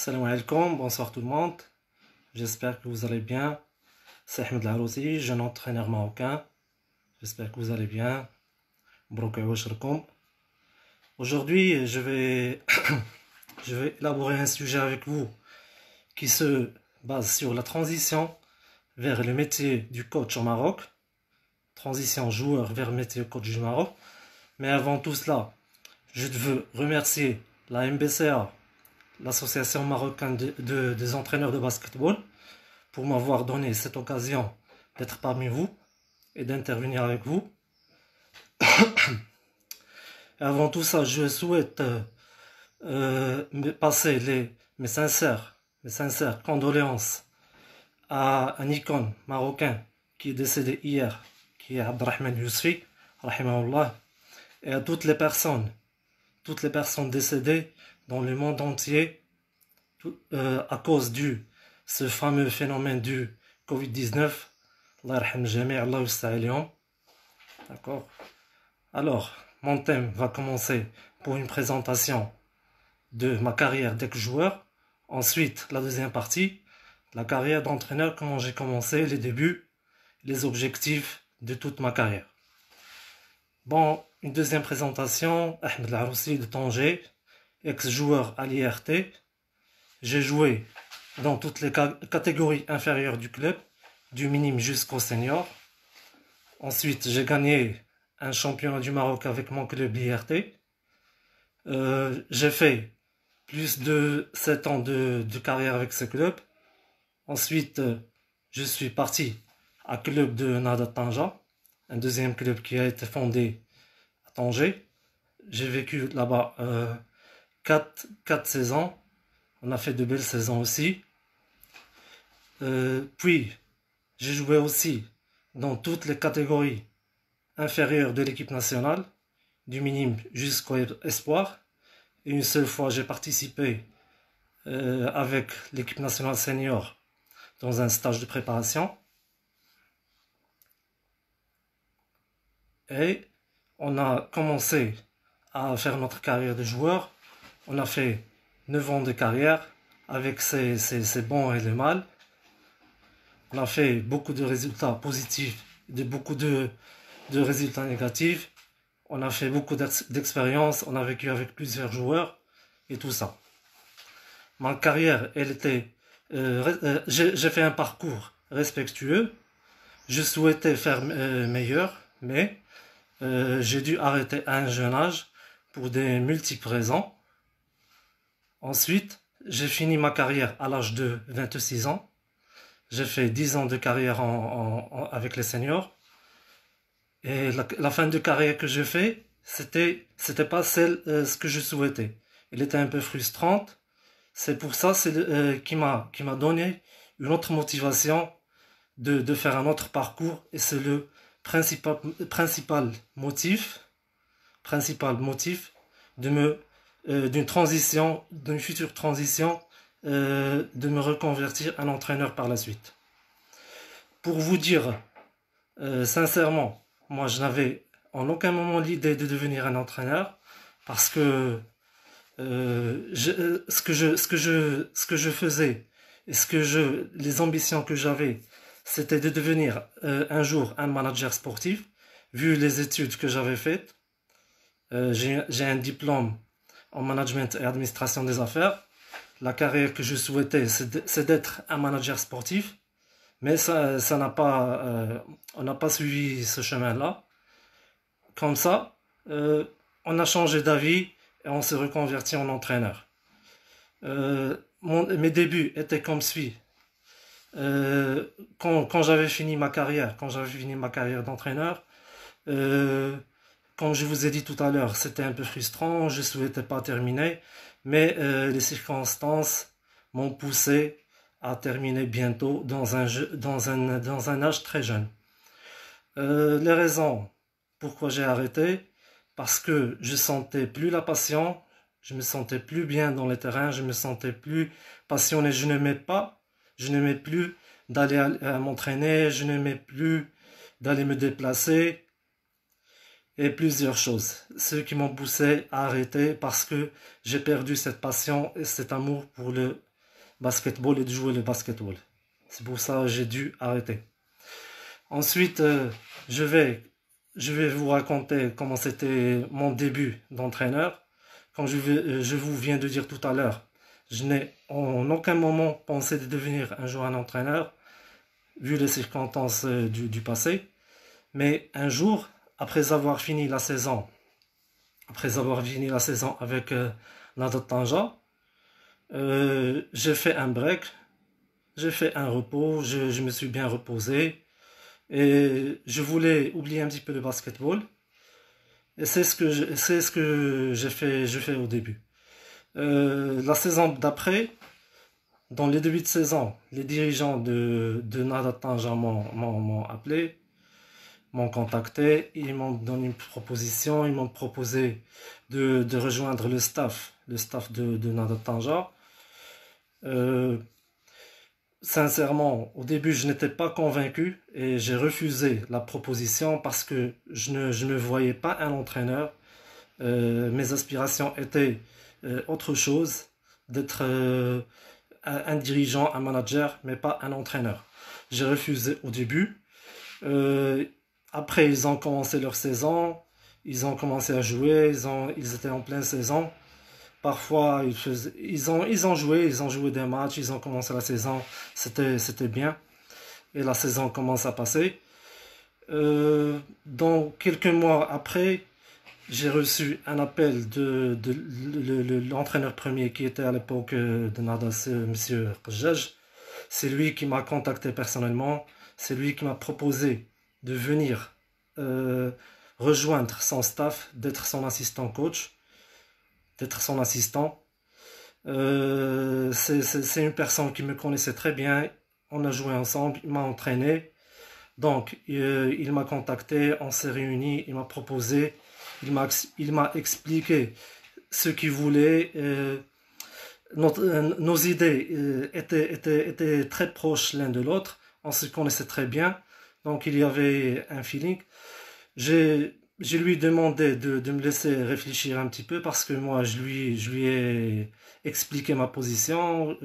Salam alaikum, bonsoir tout le monde. J'espère que vous allez bien. C'est Ahmed Larouzi, jeune entraîneur marocain. J'espère que vous allez bien. Mbrouk aouachrakoum. Aujourd'hui, je vais élaborer un sujet avec vous qui se base sur la transition vers le métier du coach au Maroc. Transition joueur vers le métier coach du Maroc. Mais avant tout cela, je veux remercier la MBCA, l'Association marocaine des entraîneurs de basketball, pour m'avoir donné cette occasion d'être parmi vous et d'intervenir avec vous. Et avant tout ça, je souhaite passer mes sincères condoléances à un icône marocain qui est décédé hier, qui est Abderrahmane Yousfi, rahimahullah, et à toutes les personnes décédées dans le monde entier à cause de ce fameux phénomène du Covid-19. Allah yarham jami', Allah yusta'alyhum. D'accord. Alors, mon thème va commencer pour une présentation de ma carrière d'ex-joueur. Ensuite, la deuxième partie, la carrière d'entraîneur, comment j'ai commencé, les débuts, les objectifs de toute ma carrière. Bon, une deuxième présentation, Ahmed Larouzi de Tanger, ex-joueur à l'IRT. J'ai joué dans toutes les catégories inférieures du club, du minime jusqu'au senior. Ensuite, j'ai gagné un championnat du Maroc avec mon club l'IRT. J'ai fait plus de 7 ans de carrière avec ce club. Ensuite, je suis parti à club de Nahda Tanja, un deuxième club qui a été fondé à Tanger. J'ai vécu là-bas 4 saisons. On a fait de belles saisons aussi. Puis, j'ai joué aussi dans toutes les catégories inférieures de l'équipe nationale, du minime jusqu'au espoir. Et une seule fois, j'ai participé avec l'équipe nationale senior dans un stage de préparation. Et on a commencé à faire notre carrière de joueur. On a fait 9 ans de carrière avec ses bons et les mal. On a fait beaucoup de résultats positifs et beaucoup de résultats négatifs. On a fait beaucoup d'expériences. On a vécu avec plusieurs joueurs et tout ça. Ma carrière, elle était... j'ai fait un parcours respectueux. Je souhaitais faire meilleur, mais j'ai dû arrêter à un jeune âge pour des multiples raisons. Ensuite, j'ai fini ma carrière à l'âge de 26 ans. J'ai fait 10 ans de carrière avec les seniors. Et la fin de carrière que j'ai fait, c'était pas ce que je souhaitais. Elle était un peu frustrante. C'est pour ça qui m'a donné une autre motivation de faire un autre parcours. Et c'est le principal motif d'une future transition, de me reconvertir en entraîneur par la suite. Pour vous dire sincèrement, moi je n'avais en aucun moment l'idée de devenir un entraîneur parce que ce que je faisais et les ambitions que j'avais, c'était de devenir un jour un manager sportif, vu les études que j'avais faites. J'ai un diplôme en management et administration des affaires. La carrière que je souhaitais, c'est d'être un manager sportif, mais on n'a pas suivi ce chemin-là. Comme ça, on a changé d'avis et on s'est reconverti en entraîneur. Mes débuts étaient comme suit. Quand j'avais fini ma carrière d'entraîneur, comme je vous ai dit tout à l'heure, c'était un peu frustrant, je ne souhaitais pas terminer, mais les circonstances m'ont poussé à terminer bientôt dans un âge très jeune. Les raisons pourquoi j'ai arrêté, parce que je sentais plus la passion, je me sentais plus bien dans les terrains, je me sentais plus passionné, je n'aimais plus d'aller m'entraîner, je n'aimais plus d'aller me déplacer. Et plusieurs choses, ce qui m'ont poussé à arrêter parce que j'ai perdu cette passion et cet amour pour basketball et de jouer le basketball. C'est pour ça que j'ai dû arrêter. Ensuite, je vais vous raconter comment c'était mon début d'entraîneur. Comme je vous viens de dire tout à l'heure, je n'ai en aucun moment pensé de devenir un jour un entraîneur, vu les circonstances du passé. Mais un jour, après avoir fini la saison avec Nada Tanja, j'ai fait un break, j'ai fait un repos, je me suis bien reposé et je voulais oublier un petit peu le basketball. Et c'est ce que je fais au début. La saison d'après, dans les débuts de saison, les dirigeants de Nada Tanja m'ont appelé, m'ont contacté, ils m'ont donné une proposition, ils m'ont proposé de rejoindre le staff de Nada Tanja. Euh, Sincèrement, au début, je n'étais pas convaincu et j'ai refusé la proposition parce que je ne voyais pas un entraîneur. Mes aspirations étaient autre chose, d'être un dirigeant, un manager, mais pas un entraîneur. J'ai refusé au début. Euh, Après, ils ont commencé leur saison, ils ont commencé à jouer, ils étaient en pleine saison. Parfois, ils ont joué des matchs, ils ont commencé la saison, c'était bien. Et la saison commence à passer. Donc, quelques mois après, j'ai reçu un appel de l'entraîneur premier qui était à l'époque de Nada, c'est Monsieur Qajaj. C'est lui qui m'a contacté personnellement. C'est lui qui m'a proposé de venir euh, rejoindre son staff, d'être son assistant coach, d'être son assistant. C'est une personne qui me connaissait très bien. On a joué ensemble, il m'a entraîné. Donc, il m'a contacté, on s'est réunis, il m'a proposé, il m'a expliqué ce qu'il voulait. Nos idées étaient très proches l'un de l'autre. On se connaissait très bien. Donc, il y avait un feeling. Je lui ai demandé de me laisser réfléchir un petit peu parce que moi, je lui ai expliqué ma position.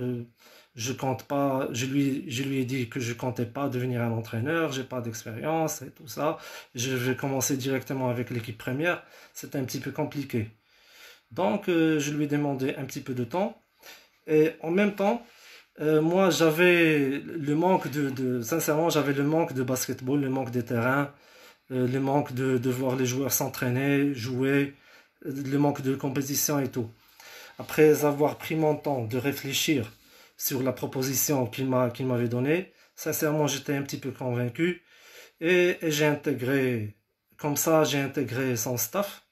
Je compte pas, je lui ai dit que je comptais pas devenir un entraîneur, j'ai pas d'expérience et tout ça. Je vais commencer directement avec l'équipe première. C'était un petit peu compliqué. Donc, je lui ai demandé un petit peu de temps. Et en même temps, moi, j'avais le manque sincèrement, j'avais le manque de basketball, le manque des terrains, le manque de voir les joueurs s'entraîner, jouer, le manque de compétition et tout. Après avoir pris mon temps de réfléchir sur la proposition qu'il m'avait donnée, sincèrement, j'étais un petit peu convaincu et j'ai intégré son staff.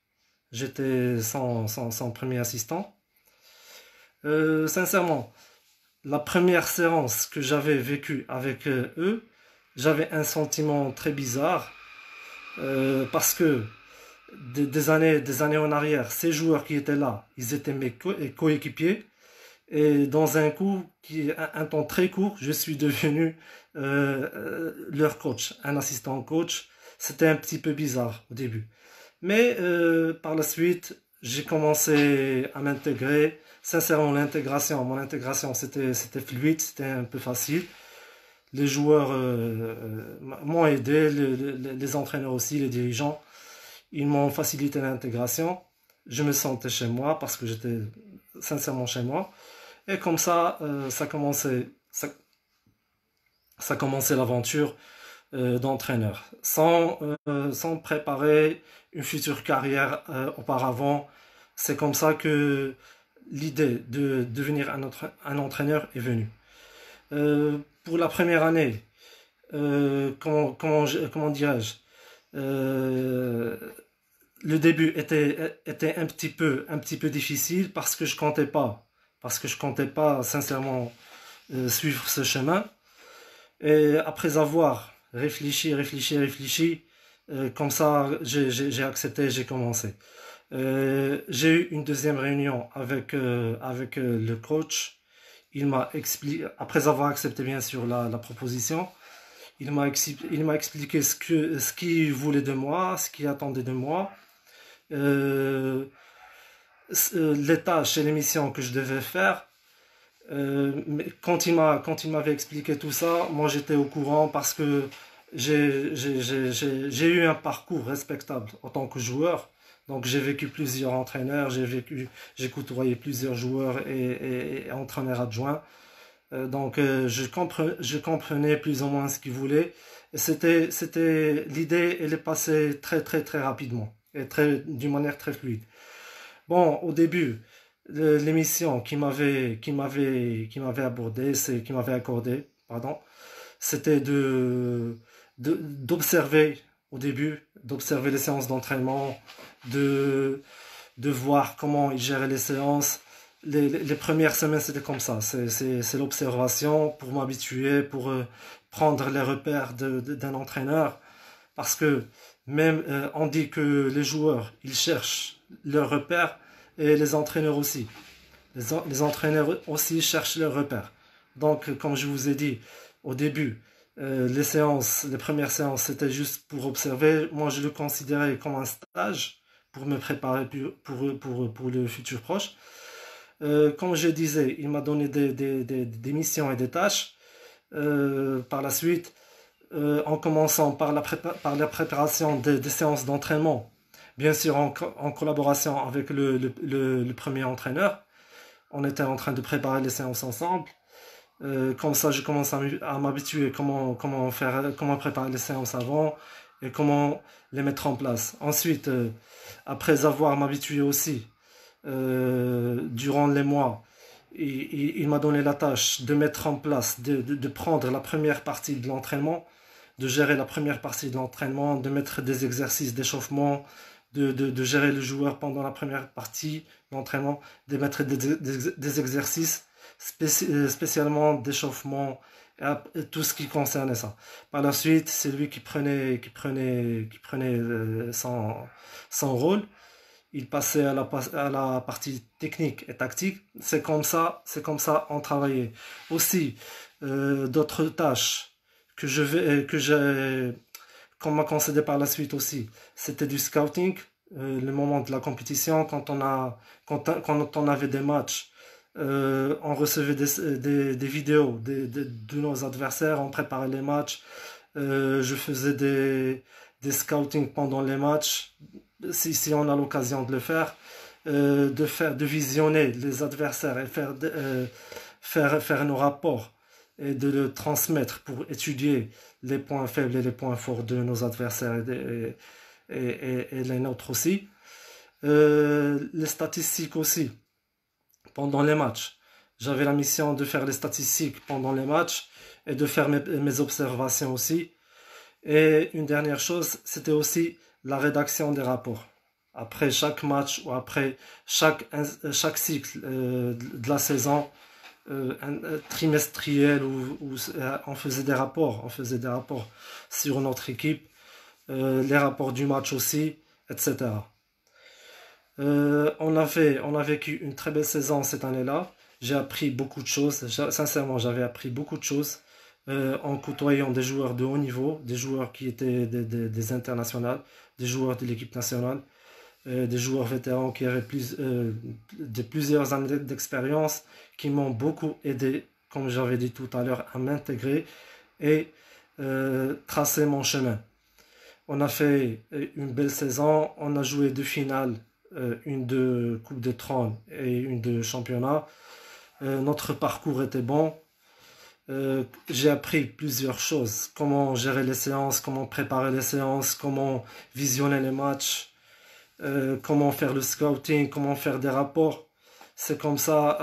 J'étais son premier assistant. Sincèrement, la première séance que j'avais vécue avec eux, j'avais un sentiment très bizarre parce que des années en arrière, ces joueurs qui étaient là, ils étaient mes coéquipiers. Et dans un temps très court, je suis devenu leur coach, un assistant coach. C'était un petit peu bizarre au début. Mais par la suite, j'ai commencé à m'intégrer. Sincèrement, mon intégration, c'était fluide, c'était un peu facile. Les joueurs m'ont aidé, les entraîneurs aussi, les dirigeants, ils m'ont facilité l'intégration. Je me sentais chez moi parce que j'étais sincèrement chez moi. Et comme ça, ça commençait l'aventure d'entraîneur, sans préparer une future carrière auparavant. C'est comme ça que l'idée de devenir un entraîneur est venue. Pour la première année, comment dirais-je, euh, le début était un petit peu difficile parce que je comptais pas sincèrement suivre ce chemin. Et après avoir réfléchi, comme ça, j'ai accepté, j'ai commencé. J'ai eu une deuxième réunion avec le coach. Il m'a expliqué, après avoir accepté bien sûr la proposition, il m'a expliqué ce qu'il voulait de moi, ce qu'il attendait de moi, euh, les tâches et les missions que je devais faire. Mais quand il m'avait expliqué tout ça, moi j'étais au courant parce que j'ai eu un parcours respectable en tant que joueur. Donc j'ai vécu plusieurs entraîneurs, j'ai côtoyé plusieurs joueurs et entraîneurs adjoints. Donc je comprenais plus ou moins ce qu'ils voulaient. Et l'idée, elle est passée très très très rapidement et d'une manière très fluide. Bon, au début, l'émission qui m'avait accordé, pardon, c'était d'observer au début, d'observer les séances d'entraînement, de, de voir comment ils géraient les séances. Les premières semaines, c'était comme ça. C'est l'observation pour m'habituer, pour prendre les repères d'un entraîneur. Parce que même on dit que les joueurs, ils cherchent leurs repères et les entraîneurs aussi. Les entraîneurs aussi cherchent leurs repères. Donc, comme je vous ai dit au début, les premières séances, c'était juste pour observer. Moi, je le considérais comme un stage pour me préparer pour le futur proche. Comme je disais, il m'a donné des missions et des tâches. Par la suite, en commençant par la préparation des séances d'entraînement, bien sûr en collaboration avec le premier entraîneur. On était en train de préparer les séances ensemble. Comme ça, je commence à m'habituer comment préparer les séances avant et comment les mettre en place. Ensuite, après avoir m'habitué aussi durant les mois, il m'a donné la tâche de mettre en place, de prendre la première partie de l'entraînement, de gérer la première partie de l'entraînement, de mettre des exercices d'échauffement, de gérer le joueur pendant la première partie de l'entraînement, de mettre des exercices spécialement d'échauffement et tout ce qui concernait ça. Par la suite, c'est lui qui prenait son rôle. Il passait à la partie technique et tactique. C'est comme ça on travaillait. Aussi, d'autres tâches que j'ai qu'on m'a concédé par la suite aussi, c'était du scouting. Le moment de la compétition, quand on avait des matchs, on recevait des vidéos de nos adversaires, on préparait les matchs. Je faisais des scouting pendant les matchs, si on a l'occasion de le faire, de visionner les adversaires et faire nos rapports et de le transmettre pour étudier les points faibles et les points forts de nos adversaires et les nôtres aussi. Les statistiques aussi pendant les matchs. J'avais la mission de faire les statistiques pendant les matchs et de faire mes observations aussi. Et une dernière chose, c'était aussi la rédaction des rapports. Après chaque match ou après chaque cycle de la saison, trimestriel où on faisait des rapports sur notre équipe, les rapports du match aussi, etc. On a vécu une très belle saison cette année-là. J'ai appris beaucoup de choses. Sincèrement, j'avais appris beaucoup de choses en côtoyant des joueurs de haut niveau, des joueurs qui étaient des internationales, des joueurs de l'équipe nationale, des joueurs vétérans qui avaient plusieurs années d'expérience, qui m'ont beaucoup aidé, comme j'avais dit tout à l'heure, à m'intégrer et tracer mon chemin. On a fait une belle saison, on a joué deux finales, une de Coupe de Trône et une de championnat. Notre parcours était bon. J'ai appris plusieurs choses, comment gérer les séances, comment préparer les séances, comment visionner les matchs, comment faire le scouting, comment faire des rapports. C'est comme ça,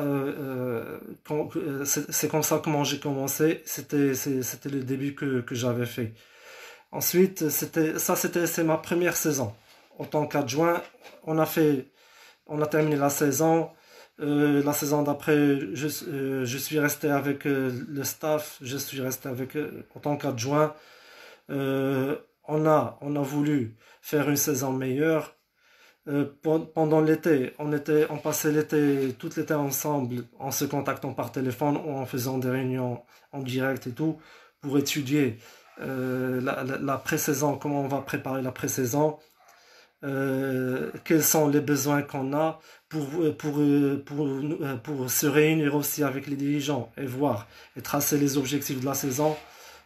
c'est comme ça comment j'ai commencé. C'était le début que j'avais fait. Ensuite, c'est ma première saison. En tant qu'adjoint, on a terminé la saison. La saison d'après, je suis resté avec le staff, je suis resté avec en tant qu'adjoint. On a voulu faire une saison meilleure. Pendant l'été, on passait tout l'été ensemble, en se contactant par téléphone ou en faisant des réunions en direct et tout, pour étudier la pré-saison, comment on va préparer la pré-saison. quels sont les besoins qu'on a pour se réunir aussi avec les dirigeants et voir et tracer les objectifs de la saison,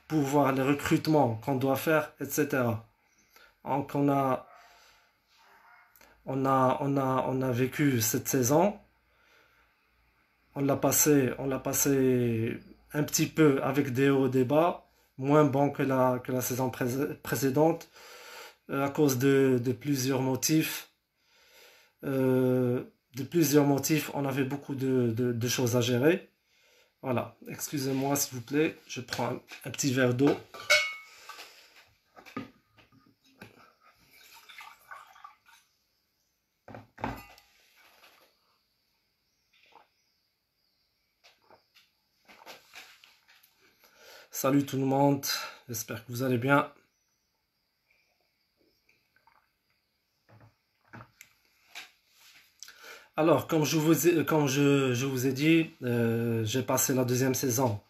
pour voir les recrutements qu'on doit faire, etc. Donc on a vécu cette saison, on l'a passé un petit peu avec des hauts et des bas, moins bon que la saison précédente, à cause de plusieurs motifs. On avait beaucoup de choses à gérer. Voilà, excusez-moi s'il vous plaît, je prends un petit verre d'eau. Salut tout le monde, j'espère que vous allez bien. Alors, je vous ai dit, j'ai passé la deuxième saison.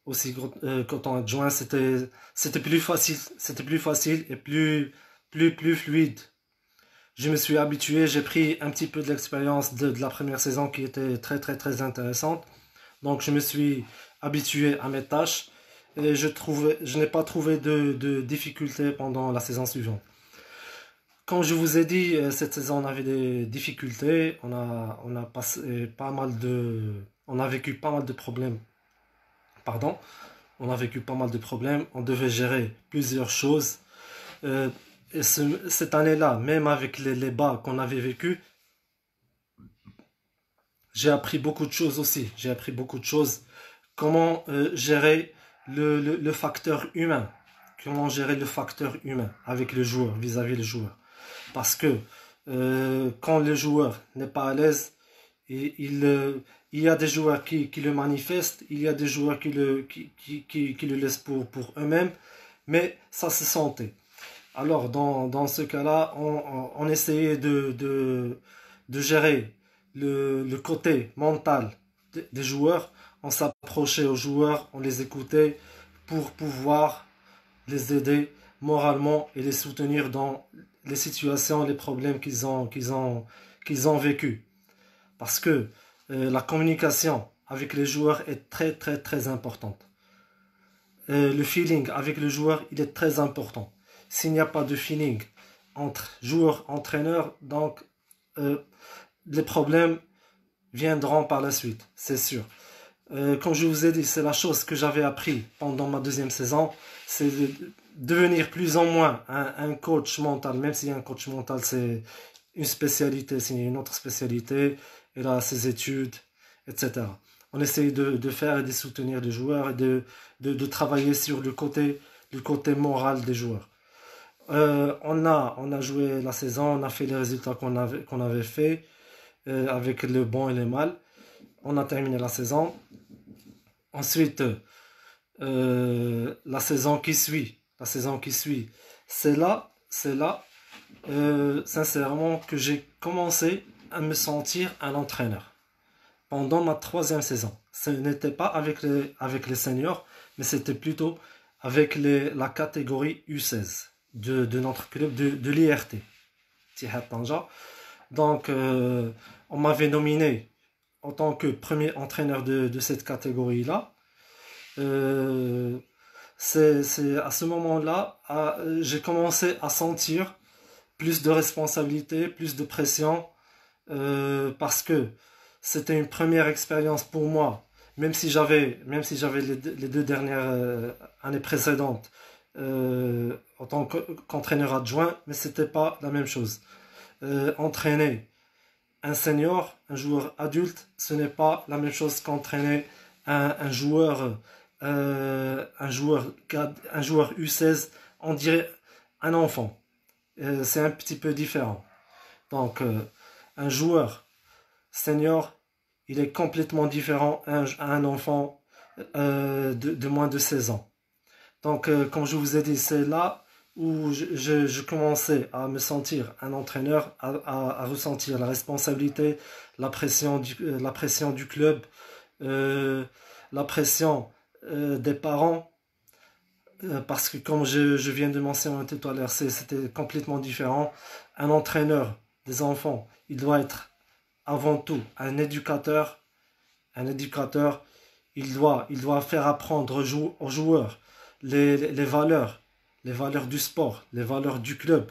Aussi, coton adjoint, c'était plus facile et plus fluide. Je me suis habitué, j'ai pris un petit peu de l'expérience de la première saison qui était très intéressante. Donc, je me suis habitué à mes tâches et je n'ai pas trouvé de difficultés pendant la saison suivante. Comme je vous ai dit, cette saison on avait des difficultés, on a passé pas mal on a vécu pas mal de problèmes, pardon, on a vécu pas mal de problèmes, on devait gérer plusieurs choses. Euh, et cette année-là, même avec les bas qu'on avait vécu, j'ai appris beaucoup de choses aussi. J'ai appris beaucoup de choses. Comment gérer le facteur humain. Comment gérer le facteur humain avec le joueur, vis-à-vis le joueur. Parce que quand le joueur n'est pas à l'aise, il y a des joueurs qui le manifestent, il y a des joueurs qui le laissent pour eux-mêmes, mais ça se sentait. Alors, dans ce cas-là, on essayait de gérer le côté mental des joueurs. On s'approchait aux joueurs, on les écoutait pour pouvoir les aider moralement et les soutenir dans les situations, les problèmes qu'ils ont vécu. Parce que la communication avec les joueurs est très importante. Le feeling avec le joueur, il est très important. S'il n'y a pas de feeling entre joueur et entraîneur, donc euh, les problèmes viendront par la suite, c'est sûr. Comme je vous ai dit, c'est la chose que j'avais appris pendant ma deuxième saison, c'est de devenir plus ou moins un coach mental, même si un coach mental c'est une spécialité, c'est une autre spécialité, il a ses études, etc. On essaye de faire et de soutenir les joueurs et de travailler sur le côté moral des joueurs. On a joué la saison, on a fait les résultats qu'on avait fait, avec le bon et le mal. On a terminé la saison. Ensuite, la saison qui suit, c'est là, sincèrement, que j'ai commencé à me sentir un entraîneur. Pendant ma troisième saison, ce n'était pas avec les seniors, mais c'était plutôt avec la catégorie U16 de notre club de l'IRT, Tihad Tanja. Donc, on m'avait nominé en tant que premier entraîneur de cette catégorie-là. Euh, c'est à ce moment-là, j'ai commencé à sentir plus de responsabilité, plus de pression, parce que c'était une première expérience pour moi, même si j'avais les deux dernières années précédentes en tant qu'entraîneur adjoint, mais c'était pas la même chose. Entraîner un senior, un joueur adulte, ce n'est pas la même chose qu'entraîner un joueur, un joueur U16, on dirait un enfant. C'est un petit peu différent. Donc, un joueur senior, il est complètement différent à un enfant de moins de 16 ans. Donc, comme je vous ai dit, c'est là où je commençais à me sentir un entraîneur, à ressentir la responsabilité, la pression du club, la pression des parents, parce que comme je viens de mentionner tout à l'heure, c'était complètement différent. Un entraîneur des enfants, il doit être avant tout un éducateur. Un éducateur, il doit faire apprendre aux joueurs les valeurs du sport, les valeurs du club.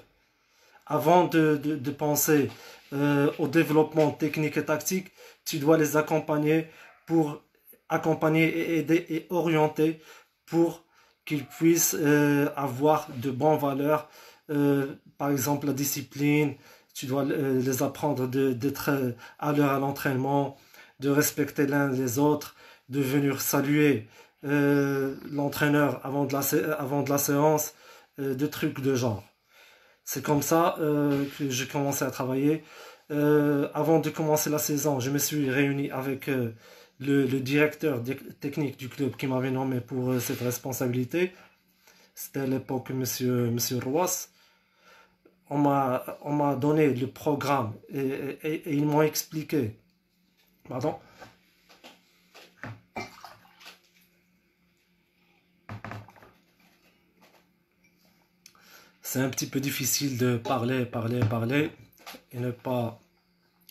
Avant de penser au développement technique et tactique, tu dois les accompagner pour accompagner et aider et orienter pour qu'ils puissent avoir de bonnes valeurs. Par exemple, la discipline, tu dois les apprendre d'être à l'heure à l'entraînement, de respecter l'un les autres, de venir saluer l'entraîneur avant de la séance, de trucs de genre. C'est comme ça que j'ai commencé à travailler. Avant de commencer la saison, je me suis réuni avec le directeur technique du club qui m'avait nommé pour cette responsabilité. C'était à l'époque monsieur Roas. On m'a donné le programme et ils m'ont expliqué. Pardon. C'est un petit peu difficile de parler et ne pas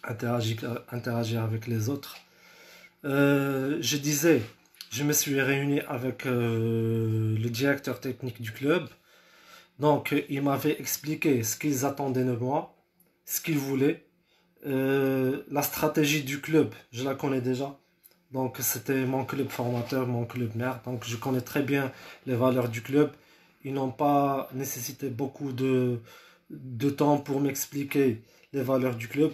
interagir avec les autres. Je disais, je me suis réuni avec le directeur technique du club. Donc, il m'avait expliqué ce qu'ils attendaient de moi, ce qu'ils voulaient. La stratégie du club, je la connais déjà. Donc, c'était mon club formateur, mon club mère. Donc, je connais très bien les valeurs du club. Ils n'ont pas nécessité beaucoup de temps pour m'expliquer les valeurs du club.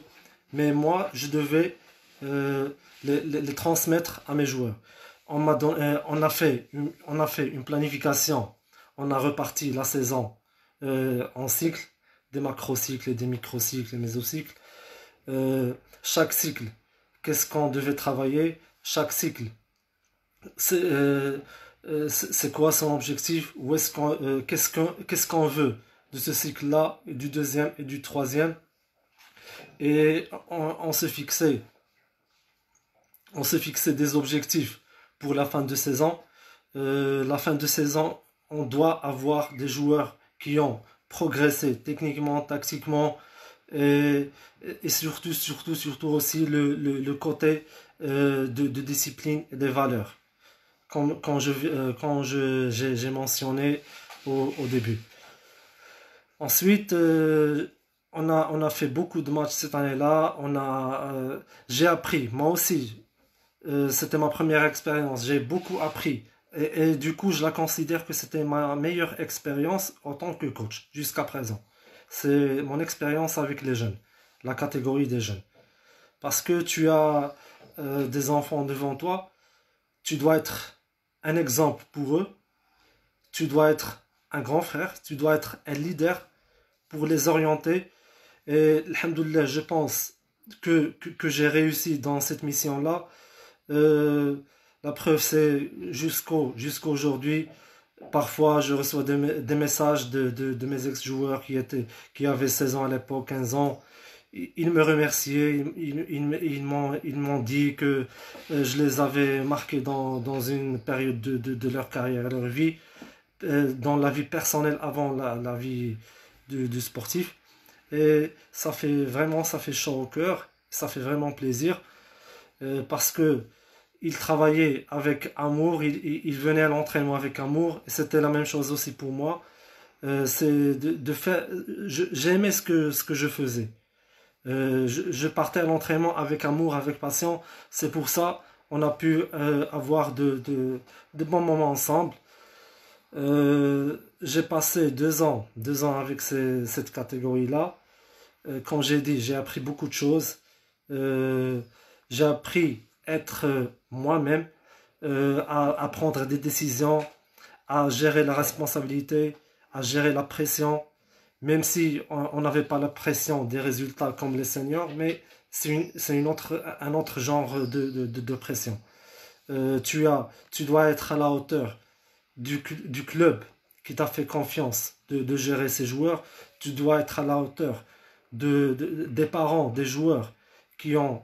Mais moi, je devais les transmettre à mes joueurs. On a fait une planification. On a reparti la saison en cycles, des macrocycles et des microcycles et mésocycles. Chaque cycle, qu'est-ce qu'on devait travailler? Chaque cycle, c'est quoi son objectif? Qu'est-ce qu'on veut de ce cycle-là, du deuxième et du troisième? Et on se fixait des objectifs pour la fin de saison. La fin de saison, on doit avoir des joueurs qui ont progressé techniquement, tactiquement et surtout aussi le côté de discipline et des valeurs, j'ai mentionné au début. Ensuite, on a fait beaucoup de matchs cette année-là. J'ai appris, moi aussi, c'était ma première expérience. J'ai beaucoup appris. Et du coup, je la considère que c'était ma meilleure expérience en tant que coach jusqu'à présent. C'est mon expérience avec les jeunes, la catégorie des jeunes. Parce que tu as des enfants devant toi, tu dois être un exemple pour eux, tu dois être un grand frère, tu dois être un leader pour les orienter. Et alhamdoulilah, je pense que j'ai réussi dans cette mission-là. Euh, la preuve, c'est jusqu'à aujourd'hui. Parfois, je reçois des messages de mes ex-joueurs qui avaient 16 ans à l'époque, 15 ans. Ils me remerciaient, ils m'ont dit que je les avais marqués dans une période de leur carrière, de leur vie, dans la vie personnelle avant la vie du sportif. Et ça fait chaud au cœur, ça fait vraiment plaisir parce que il travaillait avec amour, il venait à l'entraînement avec amour, et c'était la même chose aussi pour moi. C'est de faire, j'aimais ce que je faisais. Je partais à l'entraînement avec amour, avec passion. C'est pour ça on a pu avoir de bons moments ensemble. J'ai passé 2 ans avec cette catégorie-là. Comme j'ai dit, j'ai appris beaucoup de choses. Euh, j'ai appris à être moi-même, à prendre des décisions, à gérer la responsabilité, à gérer la pression, même si on n'avait pas la pression des résultats comme les seniors, mais c'est un autre genre de pression. Tu dois être à la hauteur du club qui t'a fait confiance de gérer ses joueurs. Tu dois être à la hauteur des parents, des joueurs qui ont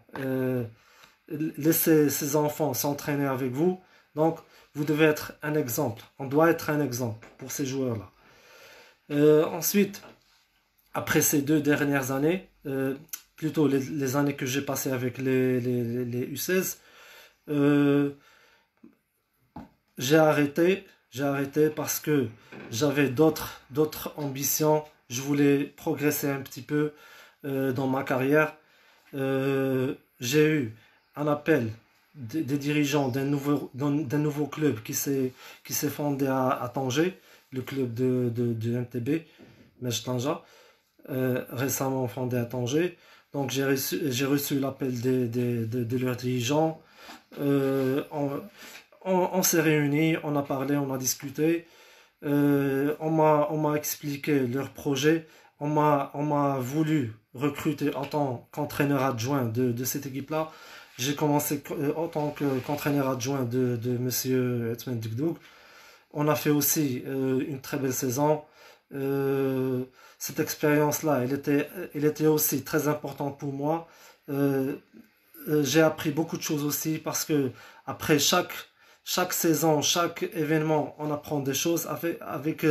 laissé ses enfants s'entraîner avec vous. Donc, vous devez être un exemple. On doit être un exemple pour ces joueurs-là. Ensuite, après ces 2 dernières années, plutôt les années que j'ai passées avec les U16, euh, j'ai arrêté parce que j'avais d'autres ambitions. Je voulais progresser un petit peu dans ma carrière. J'ai eu un appel des dirigeants d'un nouveau club qui s'est fondé à Tanger, le club de MTB, Mej Tanja, récemment fondé à Tanger. Donc j'ai reçu l'appel de leurs dirigeants. Euh, on on s'est réunis, on a parlé, on a discuté. On m'a expliqué leur projet. On m'a voulu recruter en tant qu'entraîneur adjoint de cette équipe-là. J'ai commencé en tant qu'entraîneur adjoint de Monsieur Etmen Dugdug. On a fait aussi une très belle saison. Euh, Cette expérience-là, elle était aussi très importante pour moi. Euh, j'ai appris beaucoup de choses aussi parce que après chaque saison, chaque événement, on apprend des choses. Avec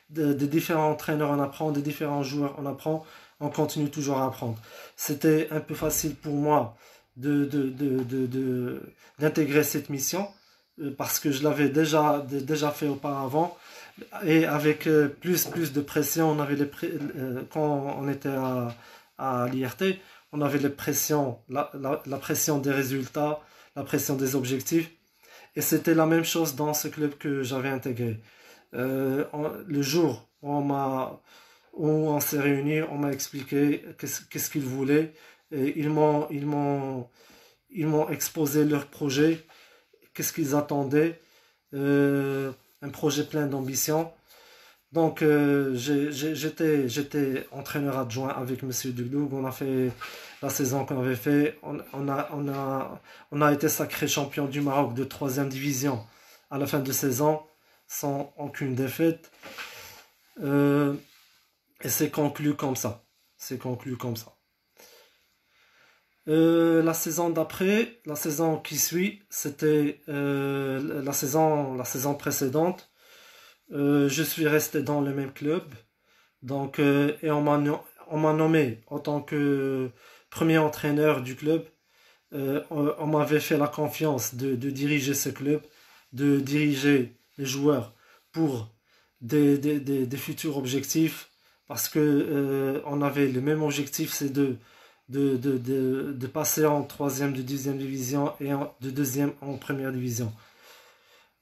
des différents entraîneurs, on apprend, des différents joueurs, on apprend. On continue toujours à apprendre. C'était un peu facile pour moi d'intégrer cette mission parce que je l'avais déjà fait auparavant. Et avec plus de pression, quand on était à l'IRT, on avait les pressions, la pression des résultats, la pression des objectifs. Et c'était la même chose dans ce club que j'avais intégré. Le jour où on s'est réunis, on m'a expliqué qu'est-ce qu'ils voulaient. Et ils m'ont exposé leur projet, qu'est-ce qu'ils attendaient. Euh, un projet plein d'ambition. Donc, j'étais entraîneur adjoint avec Monsieur Dugdug. On a fait la saison qu'on avait fait. On a été sacré champion du Maroc de troisième division à la fin de saison, sans aucune défaite. Euh, et c'est conclu comme ça. C'est conclu comme ça. La saison d'après, la saison qui suit, c'était la saison précédente. Je suis resté dans le même club. Donc, et on m'a nommé en tant que premier entraîneur du club. On m'avait fait la confiance de diriger ce club, de diriger les joueurs pour des futurs objectifs, parce que on avait le même objectif, c'est de passer en troisième de deuxième division et de deuxième en première division.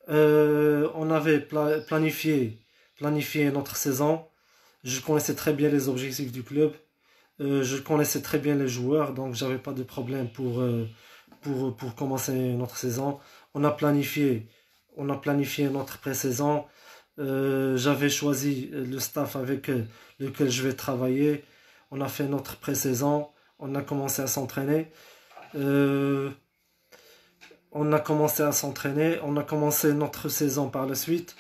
On avait planifié notre saison. Je connaissais très bien les objectifs du club. Je connaissais très bien les joueurs, donc j'avais pas de problème pour commencer notre saison. On a planifié, on a planifié notre pré-saison. J'avais choisi le staff avec lequel je vais travailler. On a fait notre pré-saison. On a commencé à s'entraîner. Euh, on a commencé à s'entraîner. On a commencé notre saison par la suite.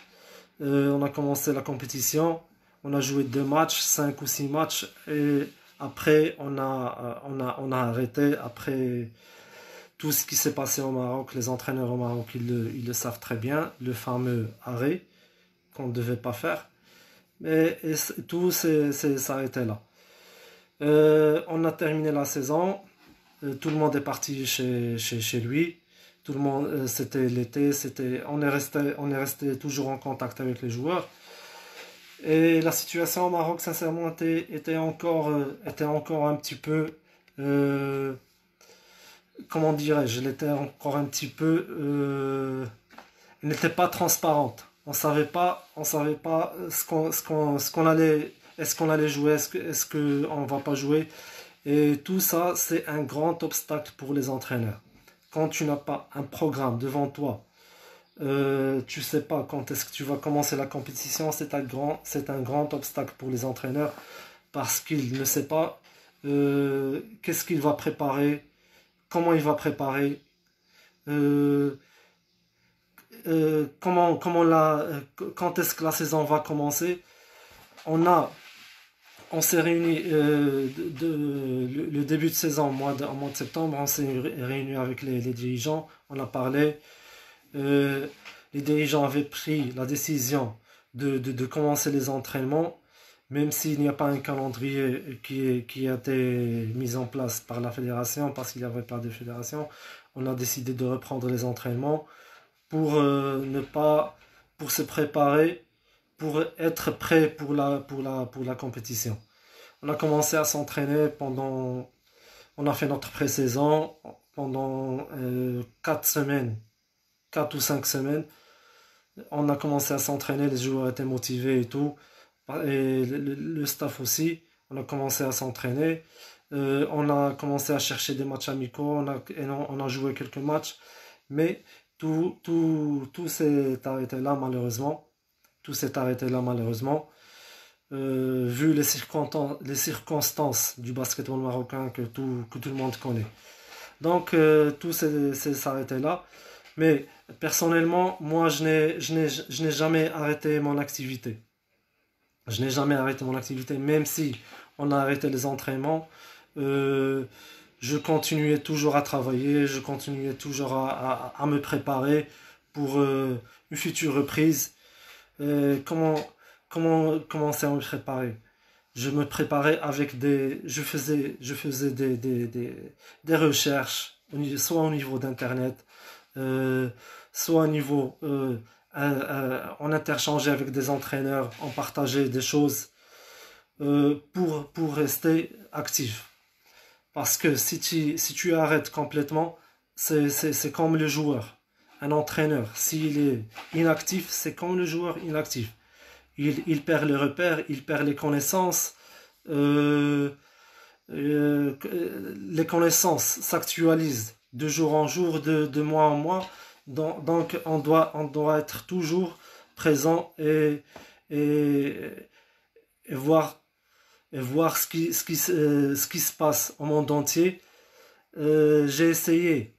On a commencé la compétition. On a joué 2 matchs, 5 ou 6 matchs. Et après, on a arrêté. Après tout ce qui s'est passé au Maroc, les entraîneurs au Maroc, ils le savent très bien. Le fameux arrêt qu'on ne devait pas faire. Mais tout s'est arrêté là. On a terminé la saison. Tout le monde est parti chez lui. Tout le monde, c'était l'été, on est resté toujours en contact avec les joueurs. Et la situation au Maroc, sincèrement, était encore un petit peu, euh, comment dirais-je, elle était encore un petit peu, elle n'était pas transparente. On savait pas ce qu'on allait, est-ce qu'on allait jouer, est-ce qu'on va pas jouer. Et tout ça, c'est un grand obstacle pour les entraîneurs. Quand tu n'as pas un programme devant toi, tu sais pas quand est-ce que tu vas commencer la compétition, c'est un grand obstacle pour les entraîneurs parce qu'ils ne savent pas qu'est-ce qu'il va préparer, comment il va préparer, euh, quand est-ce que la saison va commencer. On a On s'est réunis le début de saison, en mois de septembre, on s'est réunis avec les dirigeants, on a parlé. Les dirigeants avaient pris la décision de commencer les entraînements, même s'il n'y a pas un calendrier qui a été mis en place par la fédération, parce qu'il n'y avait pas de fédération. On a décidé de reprendre les entraînements pour ne pas, pour se préparer, pour être prêt pour la compétition. On a commencé à s'entraîner on a fait notre pré-saison pendant 4 semaines, 4 ou 5 semaines. On a commencé à s'entraîner, les joueurs étaient motivés et tout, et le staff aussi. On a commencé à s'entraîner. On a commencé à chercher des matchs amicaux, on a joué quelques matchs, mais tout s'est arrêté là malheureusement. Tout s'est arrêté là malheureusement. Vu les circonstances du basketball marocain que tout le monde connaît. Donc tout s'est arrêté là. Mais personnellement, moi je n'ai jamais arrêté mon activité. Je n'ai jamais arrêté mon activité, même si on a arrêté les entraînements. Euh, je continuais toujours à travailler, je continuais toujours à me préparer pour une future reprise. Comment commencer à me préparer? Je me préparais avec je faisais des recherches, soit au niveau d'internet, euh, soit au niveau, on interchangeait avec des entraîneurs, on partageait des choses pour rester actif. Parce que si tu arrêtes complètement, c'est comme le joueur, un entraîneur. S'il est inactif, c'est comme le joueur inactif. Il perd les repères, il perd les connaissances. euh, les connaissances s'actualisent de jour en jour, de mois en mois. Donc on doit être toujours présent et, et voir, et voir ce qui se passe au monde entier. J'ai essayé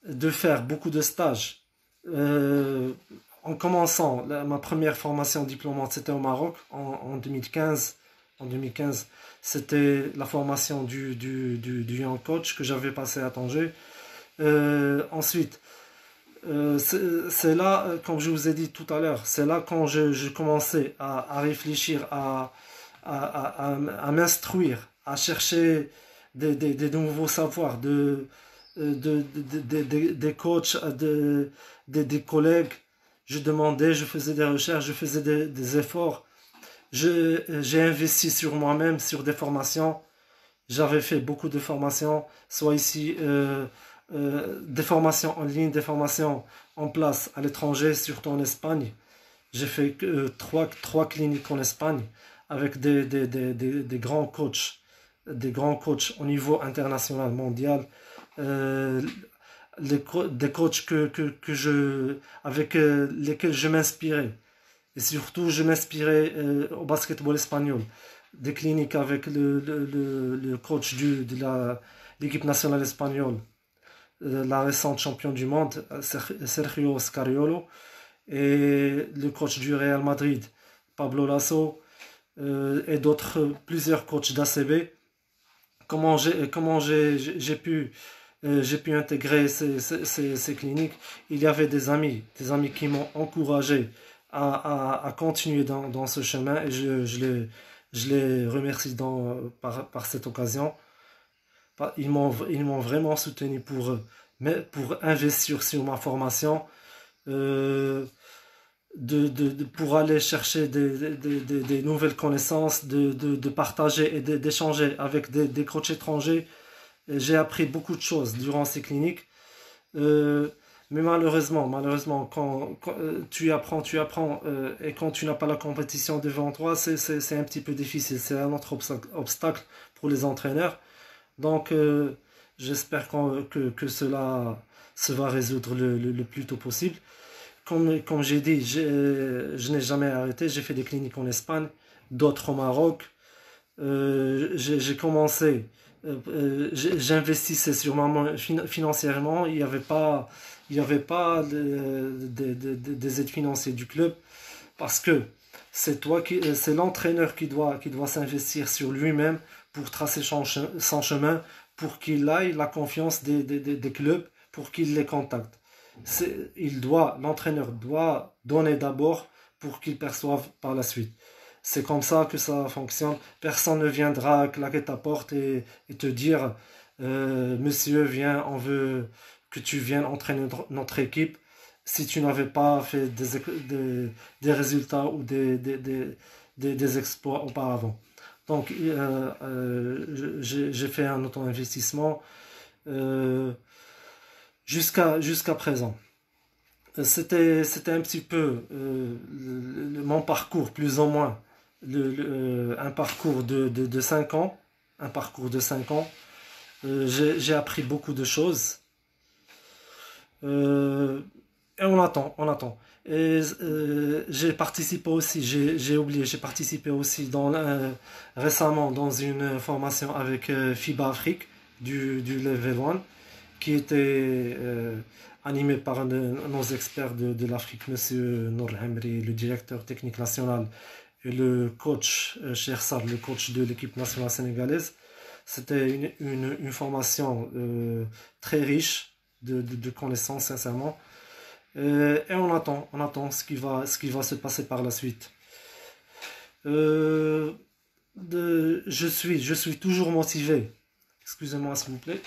de faire beaucoup de stages. Euh, En commençant, ma première formation diplômante, c'était au Maroc en 2015. En 2015, c'était la formation du Young Coach que j'avais passé à Tanger. Ensuite, c'est là, comme je vous ai dit tout à l'heure, c'est là quand je commençais à réfléchir, à m'instruire, à chercher des nouveaux savoirs, des coachs, des collègues. Je demandais, je faisais des recherches, je faisais des efforts. J'ai investi sur moi-même, sur des formations. J'avais fait beaucoup de formations, soit ici, des formations en ligne, des formations en place à l'étranger, surtout en Espagne. J'ai fait trois cliniques en Espagne avec des grands coachs au niveau international, mondial. Euh, des coachs avec lesquels je m'inspirais. Et surtout, je m'inspirais au basketball espagnol. Des cliniques avec le coach l'équipe nationale espagnole, la récente championne du monde, Sergio Scariolo, et le coach du Real Madrid, Pablo Lasso, et plusieurs coachs d'ACB. J'ai pu intégrer ces cliniques. Il y avait des amis qui m'ont encouragé à continuer dans ce chemin et je les remercie par cette occasion. Ils m'ont vraiment soutenu pour investir sur ma formation, euh, pour aller chercher des nouvelles connaissances, de partager et d'échanger avec des coachs étrangers. J'ai appris beaucoup de choses durant ces cliniques. Euh, mais malheureusement, tu apprends, et quand tu n'as pas la compétition devant toi, c'est un petit peu difficile. C'est un autre obstacle pour les entraîneurs. Donc, j'espère que cela se va résoudre le plus tôt possible. Comme j'ai dit, je n'ai jamais arrêté. J'ai fait des cliniques en Espagne, d'autres au Maroc. J'ai commencé, j'investissais sur moi financièrement. Il y avait pas des aides financières du club parce que c'est l'entraîneur qui doit s'investir sur lui-même pour tracer son chemin, pour qu'il aille la confiance des clubs, pour qu'il les contacte. L'entraîneur doit donner d'abord pour qu'il perçoive par la suite. C'est comme ça que ça fonctionne. Personne ne viendra claquer ta porte et te dire Monsieur, viens, on veut que tu viennes entraîner notre équipe si tu n'avais pas fait des résultats ou des exploits auparavant. Donc, j'ai fait un auto-investissement euh, jusqu'à présent. C'était un petit peu mon parcours, plus ou moins, un parcours de 5 ans. Un parcours de 5 ans. J'ai appris beaucoup de choses. Euh, et on attend, on attend. Et j'ai participé aussi, j'ai oublié, j'ai participé aussi récemment dans une formation avec FIBA Afrique du Level 1 qui était animé par nos experts de l'Afrique, Monsieur Nour Hamri, le directeur technique national, et le coach Cheikh Sarr, le coach de l'équipe nationale sénégalaise. C'était une formation très riche de connaissances, sincèrement. Et on attend ce qui va se passer par la suite. Euh, je suis toujours motivé. Excusez-moi, s'il vous plaît.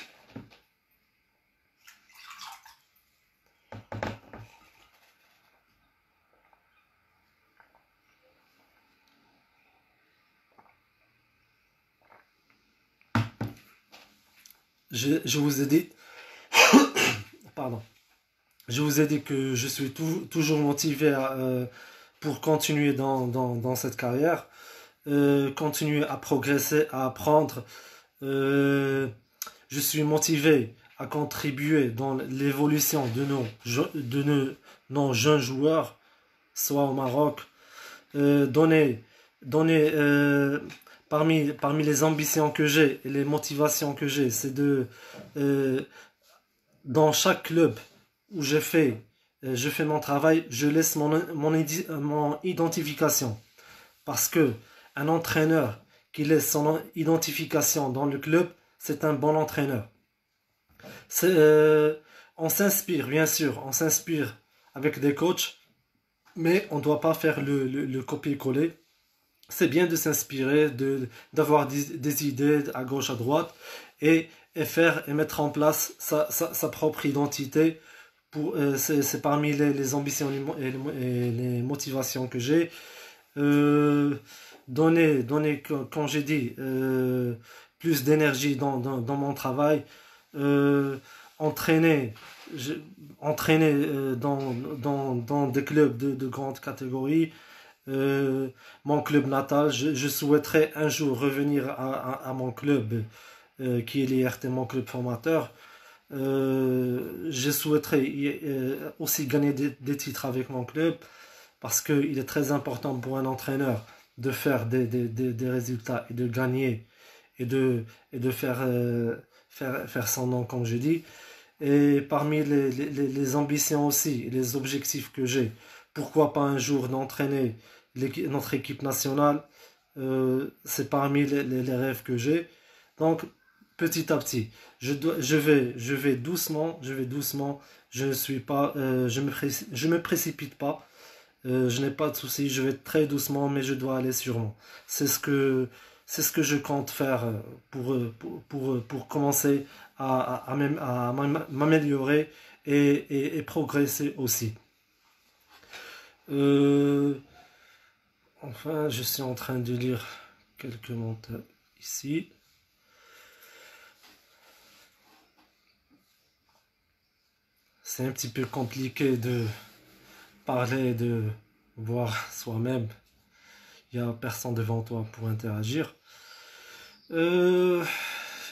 Je vous ai dit, pardon, je vous ai dit que je suis toujours motivé pour continuer dans cette carrière, continuer à progresser, à apprendre. Euh, je suis motivé à contribuer dans l'évolution nos jeunes joueurs, soit au Maroc, donner, donner parmi les ambitions que j'ai et les motivations que j'ai, c'est euh, dans chaque club où je fais mon travail, je laisse mon identification. Parce que un entraîneur qui laisse son identification dans le club, c'est un bon entraîneur. C'est, on s'inspire, bien sûr, on s'inspire avec des coachs, mais on ne doit pas faire le copier-coller. C'est bien de s'inspirer, d'avoir des idées à gauche, à droite, et faire et mettre en place sa propre identité. C'est parmi les ambitions et les motivations que j'ai. Euh, Comme j'ai dit, plus d'énergie dans mon travail. Euh, entraîner, je- entraîner dans des clubs de grande catégorie. Euh, Mon club natal, je souhaiterais un jour revenir à mon club qui est l'IRT, mon club formateur. Je souhaiterais aussi gagner des titres avec mon club parce qu'il est très important pour un entraîneur de faire des résultats et de gagner et de faire son nom, comme je dis. Et parmi les ambitions aussi, les objectifs que j'ai, pourquoi pas un jour d'entraîner notre équipe nationale, c'est parmi les rêves que j'ai. Donc, petit à petit, je vais doucement, je ne suis pas, je me précipite pas, je n'ai pas de soucis, je vais très doucement, mais je dois aller sûrement. C'est ce que, c'est ce que je compte faire pour commencer à m'améliorer et progresser aussi. Euh, Enfin, je suis en train de lire quelques commentaires ici. C'est un petit peu compliqué de parler, de voir soi-même. Il n'y a personne devant toi pour interagir. Euh,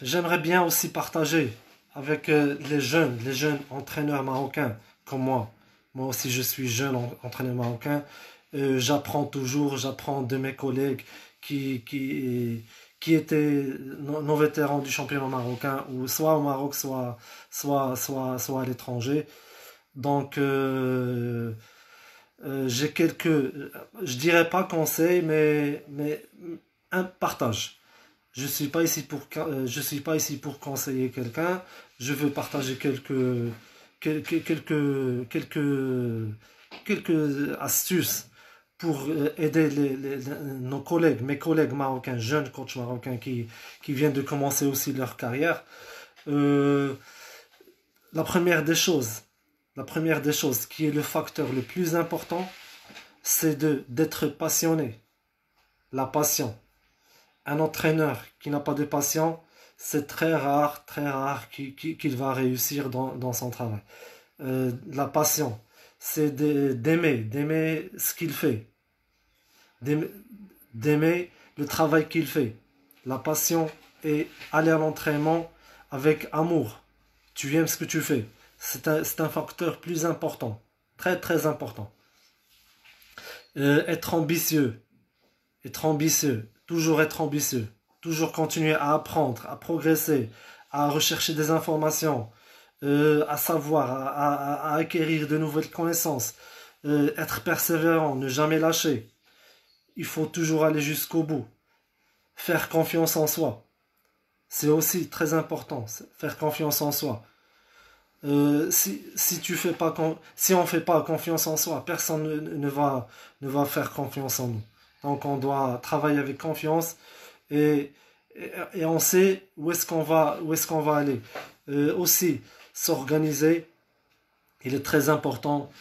J'aimerais bien aussi partager avec les jeunes entraîneurs marocains comme moi. Moi aussi, je suis jeune entraîneur marocain. J'apprends de mes collègues qui, qui, qui étaient nos vétérans du championnat marocain, ou soit au Maroc, soit à l'étranger. Donc, j'ai je dirais pas conseils, mais un partage. Je suis pas ici pour conseiller quelqu'un. Je veux partager quelques astuces pour aider mes collègues marocains, jeunes coachs marocains qui viennent de commencer aussi leur carrière. Euh, la première des choses, la première des choses qui est le facteur le plus important, c'est d'être passionné. La passion. Un entraîneur qui n'a pas de passion, c'est très rare qu'il va réussir dans son travail. La passion, c'est d'aimer ce qu'il fait, d'aimer d'aimer le travail qu'il fait. La passion est aller à l'entraînement avec amour. Tu aimes ce que tu fais. C'est un facteur plus important, très important. Être ambitieux, toujours être ambitieux, toujours continuer à apprendre, à progresser, à rechercher des informations, à savoir, à acquérir de nouvelles connaissances, être persévérant, ne jamais lâcher. Il faut toujours aller jusqu'au bout, faire confiance en soi. C'est aussi très important, faire confiance en soi. Si on fait pas confiance en soi, personne ne va faire confiance en nous. Donc on doit travailler avec confiance et, et on sait où est-ce qu'on va aller. Aussi, s'organiser, il est très important.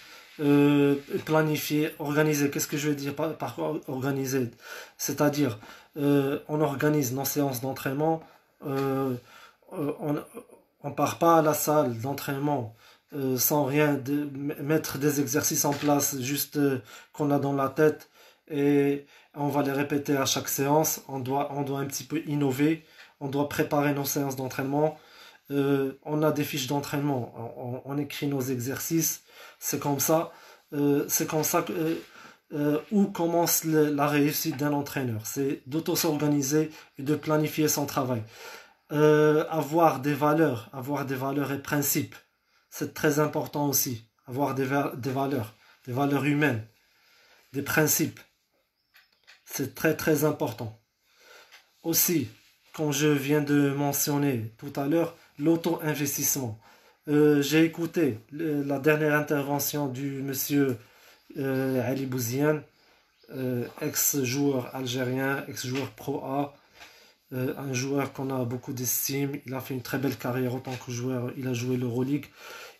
Planifier, organiser. Qu'est-ce que je veux dire par organiser? C'est-à-dire, on organise nos séances d'entraînement. euh, on ne part pas à la salle d'entraînement sans rien mettre des exercices en place juste qu'on a dans la tête et on va les répéter à chaque séance. On doit un petit peu innover. On doit préparer nos séances d'entraînement. On a des fiches d'entraînement. On écrit nos exercices. C'est comme ça que, où commence la réussite d'un entraîneur. C'est d'auto-s'organiser et de planifier son travail. Avoir des valeurs et principes. C'est très important aussi. Avoir des valeurs humaines, des principes. C'est très important. Aussi, comme je viens de mentionner tout à l'heure, l'auto-investissement. J'ai écouté la dernière intervention du monsieur Ali Bouziane, ex-joueur algérien, ex-joueur Pro A, un joueur qu'on a beaucoup d'estime. Il a fait une très belle carrière en tant que joueur. Il a joué l'Euroleague.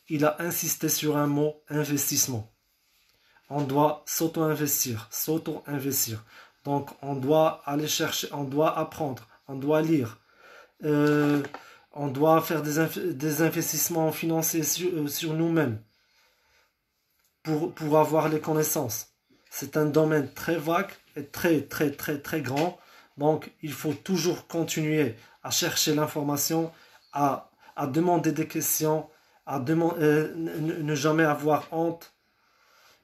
Il a insisté sur un mot, investissement. On doit s'auto-investir. Donc on doit aller chercher, on doit apprendre, on doit lire. Euh, on doit faire des investissements financiers sur nous-mêmes pour avoir les connaissances. C'est un domaine très vague et très grand. Donc, il faut toujours continuer à chercher l'information, à demander des questions, ne jamais avoir honte,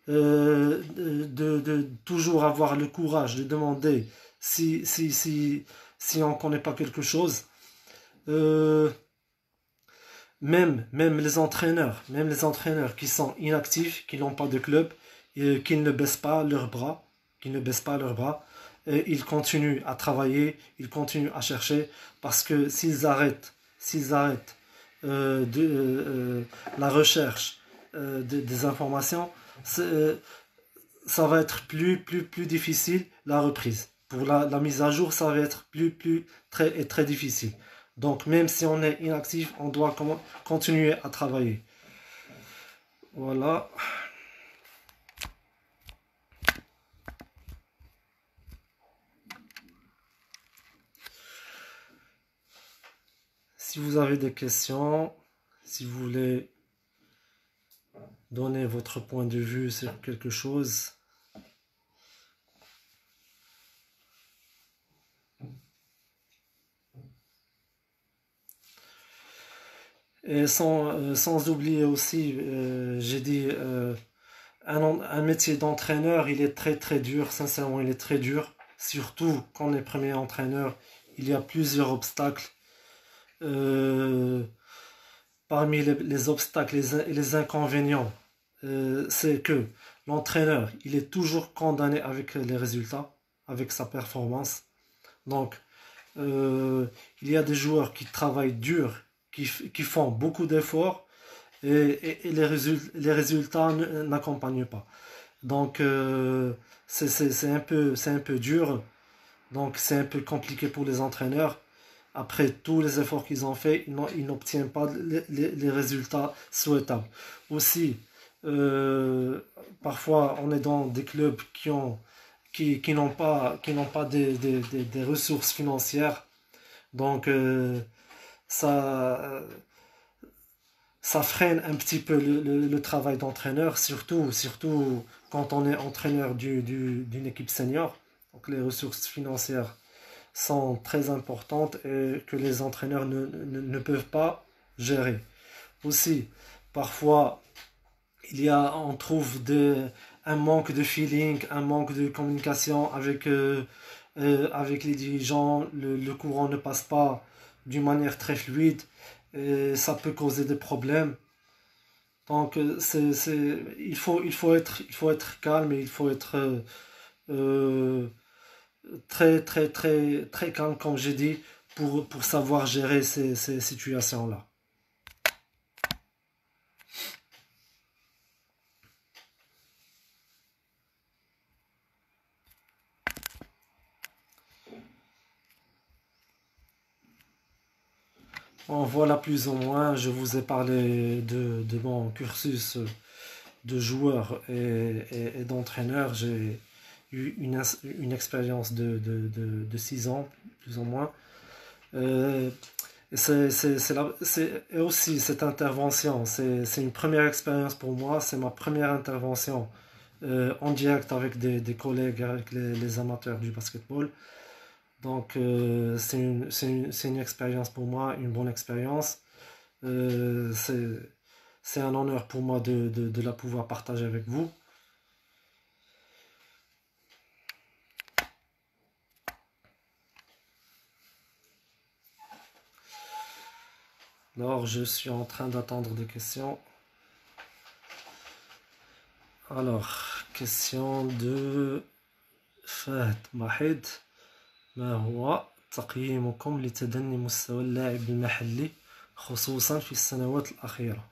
de toujours avoir le courage de demander si on ne connaît pas quelque chose. Euh, même les entraîneurs qui sont inactifs, qui n'ont pas de club, qui ne baissent pas leurs bras, ils continuent à travailler, ils continuent à chercher, parce que s'ils arrêtent la recherche des informations, ça va être plus difficile la reprise. Pour la mise à jour, ça va être très difficile. Donc même si on est inactif, on doit continuer à travailler. Voilà. Si vous avez des questions, si vous voulez donner votre point de vue sur quelque chose, et sans oublier aussi, j'ai dit, un métier d'entraîneur, il est très dur, sincèrement, il est très dur. Surtout quand on est premier entraîneur, il y a plusieurs obstacles. Euh, Parmi les obstacles et les inconvénients, c'est que l'entraîneur, il est toujours condamné avec les résultats, avec sa performance. Donc, il y a des joueurs qui travaillent dur, qui font beaucoup d'efforts, et les résultats n'accompagnent pas. Donc, c'est un peu dur. Donc, c'est un peu compliqué pour les entraîneurs. Après tous les efforts qu'ils ont faits, ils n'obtiennent pas les résultats souhaitables. Aussi, euh, parfois, on est dans des clubs qui n'ont pas des ressources financières. Donc, ça, ça freine un petit peu le travail d'entraîneur, surtout quand on est entraîneur d'une équipe senior. Donc, les ressources financières sont très importantes et que les entraîneurs ne peuvent pas gérer. Aussi, parfois, on trouve un manque de feeling, un manque de communication avec les dirigeants. Le courant ne passe pas d'une manière très fluide et ça peut causer des problèmes. Donc, il faut être calme et il faut être euh, très calme, comme j'ai dit, pour savoir gérer ces situations-là. Bon, voilà plus ou moins, je vous ai parlé de mon cursus de joueur et d'entraîneur. J'ai eu une expérience de 6 ans, plus ou moins. Euh, et aussi cette intervention, c'est une première expérience pour moi, c'est ma première intervention en direct avec des collègues, avec les amateurs du basketball. Donc c'est une expérience pour moi, une bonne expérience. Euh, c'est, c'est un honneur pour moi de la pouvoir partager avec vous. Alors je suis en train d'attendre des questions. Alors, question de Fahd Mahid. ما هو تقييمكم لتدني مستوى اللاعب المحلي خصوصا في السنوات الأخيرة؟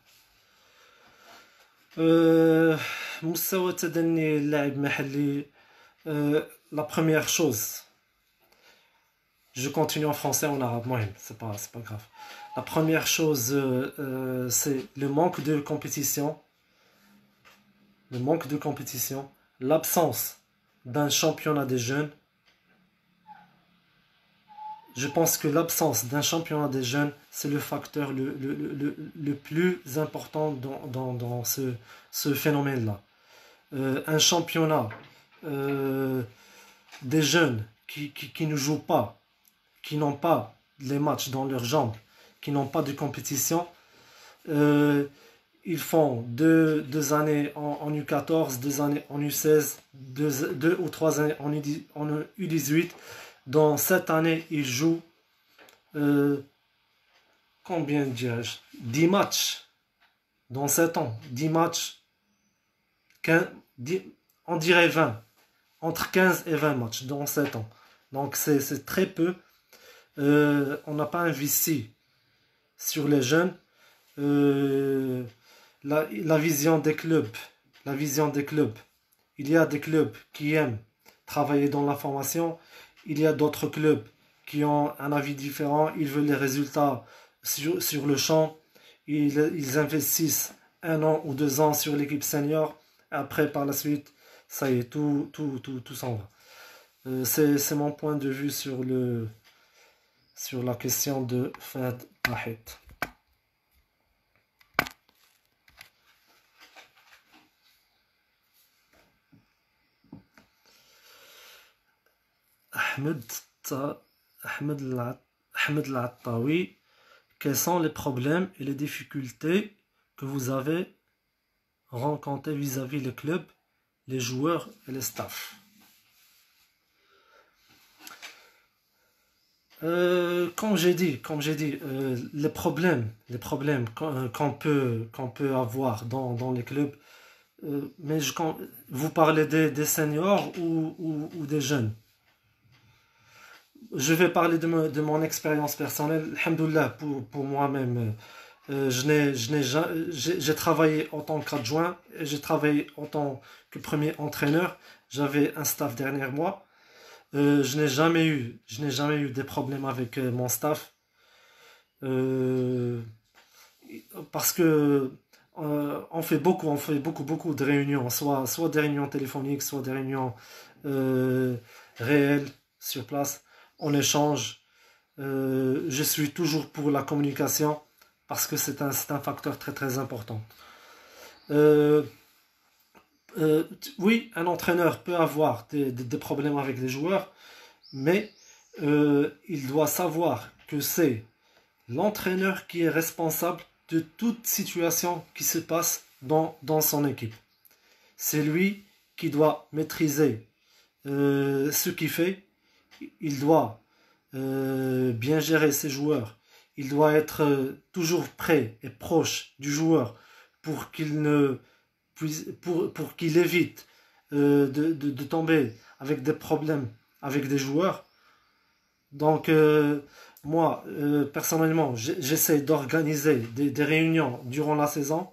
أه مستوى تدني اللاعب المحلي. La première chose, je continue en français, en arabe, moi, c'est pas grave. La première chose, c'est le manque de compétition, l'absence d'un championnat des jeunes. Je pense que l'absence d'un championnat des jeunes, c'est le facteur le plus important dans ce phénomène-là. Un championnat euh, des jeunes qui ne jouent pas, qui n'ont pas les matchs dans leurs jambes, qui n'ont pas de compétition, euh, ils font deux années en U14, 2 années en U16, 2 ou 3 années en U18. Dans cette année, ils jouent euh, combien dirais-je 10 matchs dans 7 ans. 10 matchs, 15, 10, on dirait 20. Entre 15 et 20 matchs dans 7 ans. Donc c'est très peu. On n'a pas investi sur les jeunes. Euh, la vision des clubs. La vision des clubs. Il y a des clubs qui aiment travailler dans la formation. Il y a d'autres clubs qui ont un avis différent. Ils veulent les résultats sur le champ. Ils investissent 1 an ou 2 ans sur l'équipe senior. Après, par la suite, ça y est, tout s'en va. C'est mon point de vue sur la question de Fahd Mahid. Ahmed, Ahmed, Ahmed Lattawi, quels sont les problèmes et les difficultés que vous avez rencontrés vis-à-vis les clubs, les joueurs et les staffs? Comme j'ai dit, les problèmes qu'on peut avoir dans les clubs, mais vous parlez des seniors ou des jeunes? Je vais parler de mon expérience personnelle. Alhamdoulilah, pour moi-même, J'ai travaillé en tant qu'adjoint et j'ai travaillé en tant que premier entraîneur. J'avais un staff derrière moi. Je n'ai jamais eu des problèmes avec mon staff. Euh, Parce que on fait beaucoup de réunions, soit des réunions téléphoniques, soit des réunions euh, réelles sur place. On échange. Je suis toujours pour la communication parce que c'est un facteur très important. Euh, oui, un entraîneur peut avoir des problèmes avec les joueurs, mais il doit savoir que c'est l'entraîneur qui est responsable de toute situation qui se passe dans son équipe. C'est lui qui doit maîtriser ce qu'il fait. Il doit bien gérer ses joueurs. Il doit être toujours prêt et proche du joueur pour qu'il ne pour qu'il évite de tomber avec des problèmes avec des joueurs. Donc, moi, personnellement, j'essaie d'organiser des réunions durant la saison,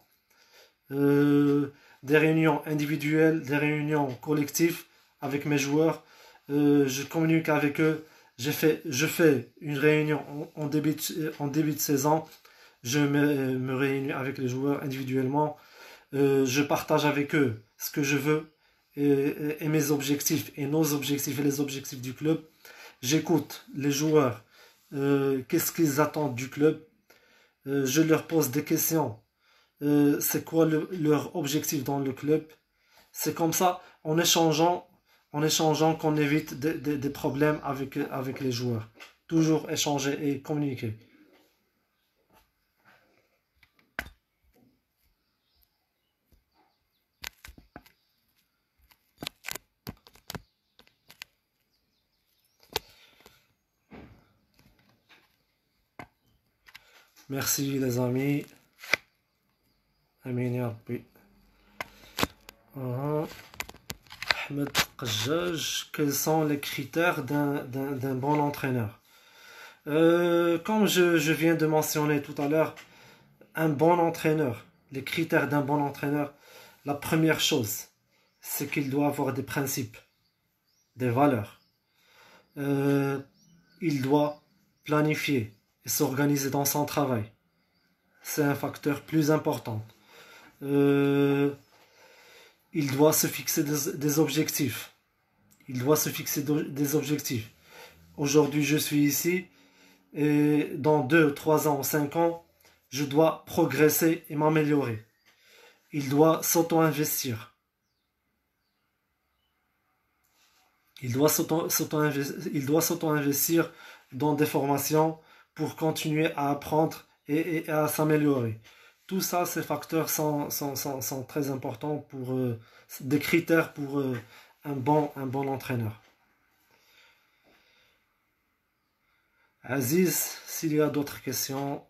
des réunions individuelles, des réunions collectives avec mes joueurs. Je communique avec eux. Je fais une réunion en début de saison. Me réunis avec les joueurs individuellement. Je partage avec eux ce que je veux et mes objectifs et nos objectifs et les objectifs du club. J'écoute les joueurs, qu'est-ce qu'ils attendent du club. Je leur pose des questions. C'est quoi leur objectif dans le club. C'est comme ça, en échangeant qu'on évite des problèmes avec les joueurs. Toujours échanger et communiquer. Merci les amis. Amin ya Rabbi. Ahmed Qajjaj, quels sont les critères d'un bon entraîneur? Comme je viens de mentionner tout à l'heure, un bon entraîneur, les critères d'un bon entraîneur, la première chose, c'est qu'il doit avoir des principes, des valeurs. Euh, il doit planifier et s'organiser dans son travail. C'est un facteur plus important. Euh, il doit se fixer des objectifs. Il doit se fixer des objectifs. Aujourd'hui, je suis ici et dans 2, 3 ans, 5 ans, je dois progresser et m'améliorer. Il doit s'auto-investir. Il doit s'auto-investir dans des formations pour continuer à apprendre et à s'améliorer. Tout ça, ces facteurs sont très importants pour des critères pour un bon entraîneur. Aziz, s'il y a d'autres questions,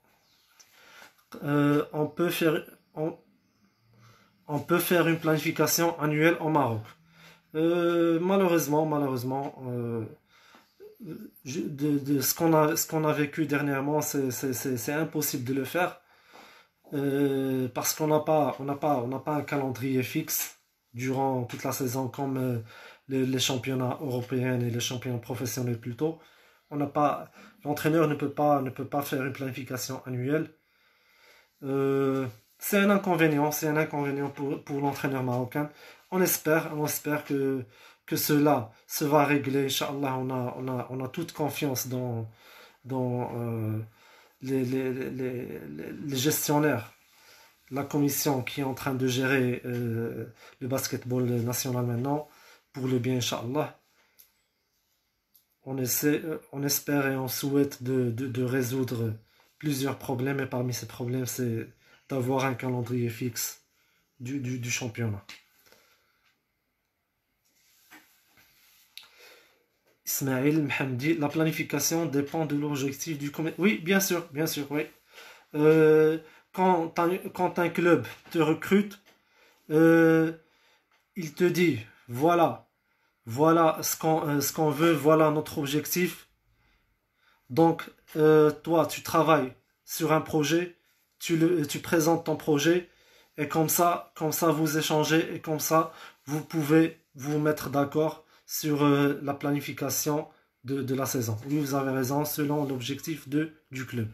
on peut faire, on, on peut faire une planification annuelle au Maroc. Malheureusement, de ce qu'on a vécu dernièrement, c'est impossible de le faire parce on n'a pas un calendrier fixe durant toute la saison comme les championnats européens et les championnats professionnels plutôt. On n'a pas, l'entraîneur ne peut pas faire une planification annuelle. Euh, c'est un inconvénient pour l'entraîneur marocain. On espère que cela se va régler. Inch'Allah, on a toute confiance dans les gestionnaires, la commission qui est en train de gérer le basketball national maintenant, pour le bien, Inch'Allah. On espère et on souhaite de résoudre plusieurs problèmes, et parmi ces problèmes, c'est d'avoir un calendrier fixe du championnat. Ismaël Mhamdi, la planification dépend de l'objectif du comité. Oui, bien sûr, oui. Euh, quand un club te recrute, euh, il te dit, voilà ce qu'on veut, voilà notre objectif. Donc, toi, tu travailles sur un projet, tu présentes ton projet et comme ça vous échangez et comme ça vous pouvez vous mettre d'accord sur la planification de la saison. Oui, vous avez raison, selon l'objectif du club.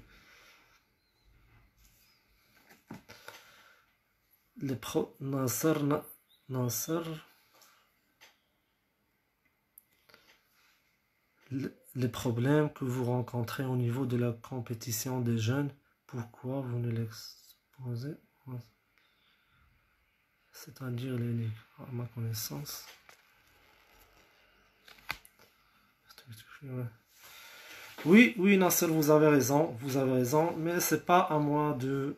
Nasser, les problèmes que vous rencontrez au niveau de la compétition des jeunes, pourquoi vous ne l'exposez pas? C'est-à-dire les ligues, à ma connaissance. Oui, oui, Nasser, vous avez raison, mais c'est pas à moi de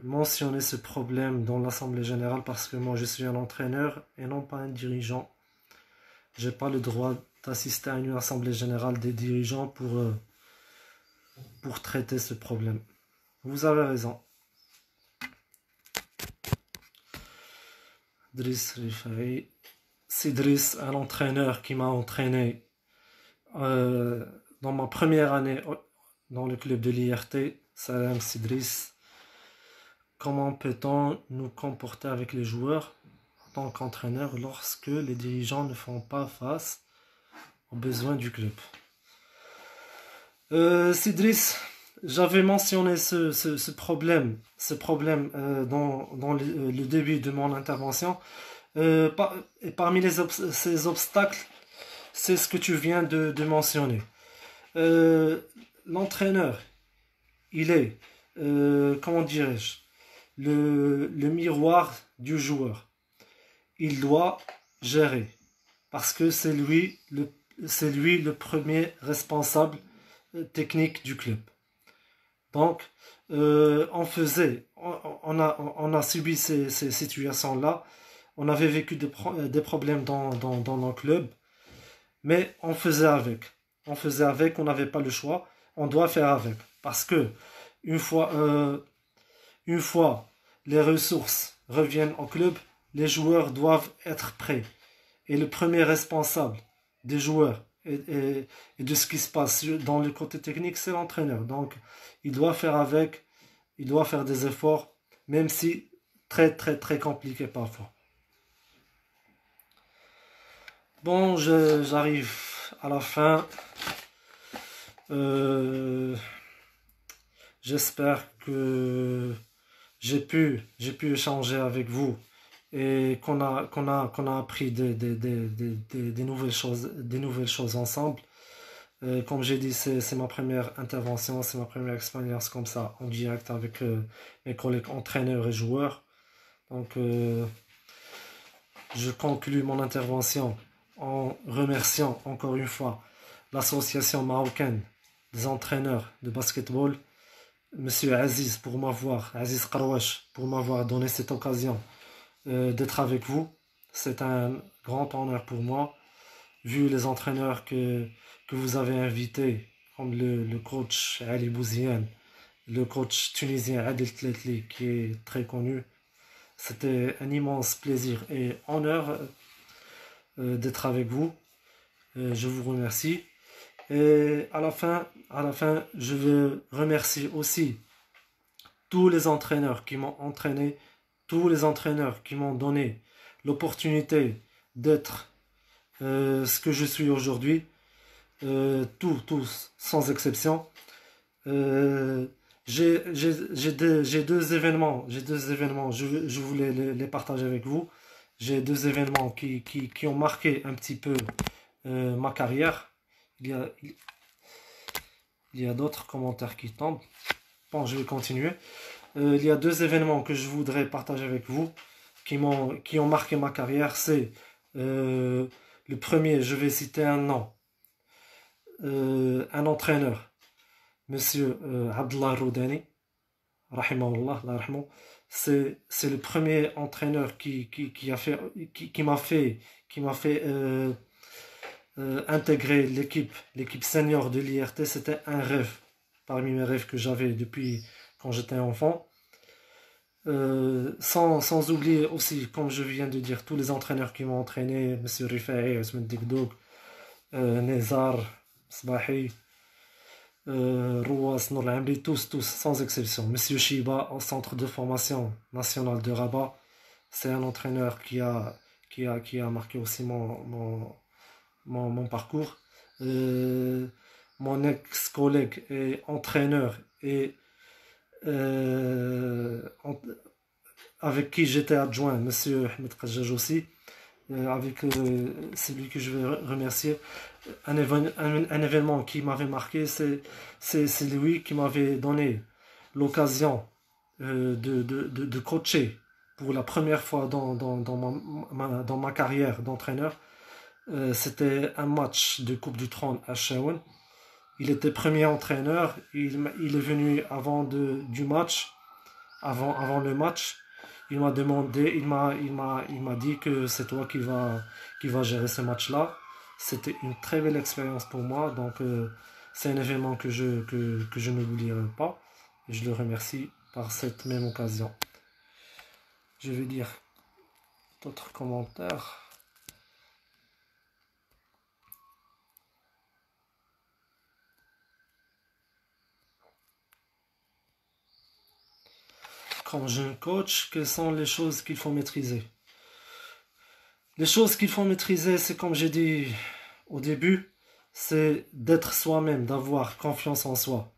mentionner ce problème dans l'Assemblée générale parce que moi je suis un entraîneur et non pas un dirigeant. J'ai pas le droit d'assister à une Assemblée générale des dirigeants pour traiter ce problème. Vous avez raison. Driss Rifai. C'est Driss, un entraîneur qui m'a entraîné dans ma première année dans le club de l'IRT. Salam Sidris. Comment peut-on nous comporter avec les joueurs en tant qu'entraîneur lorsque les dirigeants ne font pas face aux besoins du club? Sidris, j'avais mentionné ce problème dans le début de mon intervention. Et parmi ces obstacles, c'est ce que tu viens de mentionner. L'entraîneur, il est, comment dirais-je, le miroir du joueur. Il doit gérer parce que c'est lui le premier responsable technique du club. Donc, on a subi ces situations-là. On avait vécu des problèmes dans nos clubs, mais on faisait avec. On n'avait pas le choix. On doit faire avec. Parce que une fois les ressources reviennent au club, les joueurs doivent être prêts. Et le premier responsable des joueurs et de ce qui se passe dans le côté technique, c'est l'entraîneur. Donc, il doit faire avec, il doit faire des efforts, même si très très très compliqué parfois. Bon, j'arrive à la fin. J'espère que j'ai pu échanger avec vous et qu'on a appris des nouvelles choses ensemble. Comme j'ai dit, c'est ma première intervention, c'est ma première expérience comme ça en direct avec mes collègues entraîneurs et joueurs. Donc, je conclus mon intervention en remerciant encore une fois l'association marocaine des entraîneurs de basketball, Monsieur Aziz Karouache, pour m'avoir donné cette occasion d'être avec vous. C'est un grand honneur pour moi, vu les entraîneurs que vous avez invités, comme le coach Ali Bouziane, le coach tunisien Adel Tletli, qui est très connu. C'était un immense plaisir et honneur d'être avec vous. Je vous remercie. Et à la fin, je veux remercier aussi tous les entraîneurs qui m'ont entraîné, tous les entraîneurs qui m'ont donné l'opportunité d'être ce que je suis aujourd'hui. Tous, sans exception. J'ai deux événements, je voulais les partager avec vous. J'ai deux événements qui ont marqué un petit peu ma carrière. Il y a d'autres commentaires qui tombent. Bon, je vais continuer. Il y a deux événements que je voudrais partager avec vous qui ont marqué ma carrière. C'est le premier, je vais citer un nom. Un entraîneur, Monsieur Abdullah Roudani, rahimahullah, c'est le premier entraîneur qui m'a fait intégrer l'équipe senior de l'IRT. C'était un rêve parmi mes rêves que j'avais depuis quand j'étais enfant. Sans oublier aussi, comme je viens de dire, tous les entraîneurs qui m'ont entraîné, Monsieur Rifai, Ousmane Degdouk, Nezar, Sbahi, Rouas, Nour Amri, tous, sans exception. Monsieur Shiba, au centre de formation national de Rabat, c'est un entraîneur qui a marqué aussi mon parcours. Euh, Mon ex-collègue et entraîneur et euh, en- avec qui j'étais adjoint, Monsieur Ahmed Kajaj aussi, avec celui que je vais remercier. Un événement qui m'avait marqué, c'est lui qui m'avait donné l'occasion de coacher pour la première fois dans ma carrière d'entraîneur. C'était un match de Coupe du Trône à Chaouen. Il était premier entraîneur. Il est venu du match, avant le match. Il m'a demandé, il m'a dit que c'est toi qui va gérer ce match-là. C'était une très belle expérience pour moi. Donc, c'est un événement que je n'oublierai pas. Et je le remercie par cette même occasion. Je vais dire d'autres commentaires. Quand jeune coach, quelles sont les choses qu'il faut maîtriser? Les choses qu'il faut maîtriser, c'est comme j'ai dit au début, c'est d'être soi-même, d'avoir confiance en soi,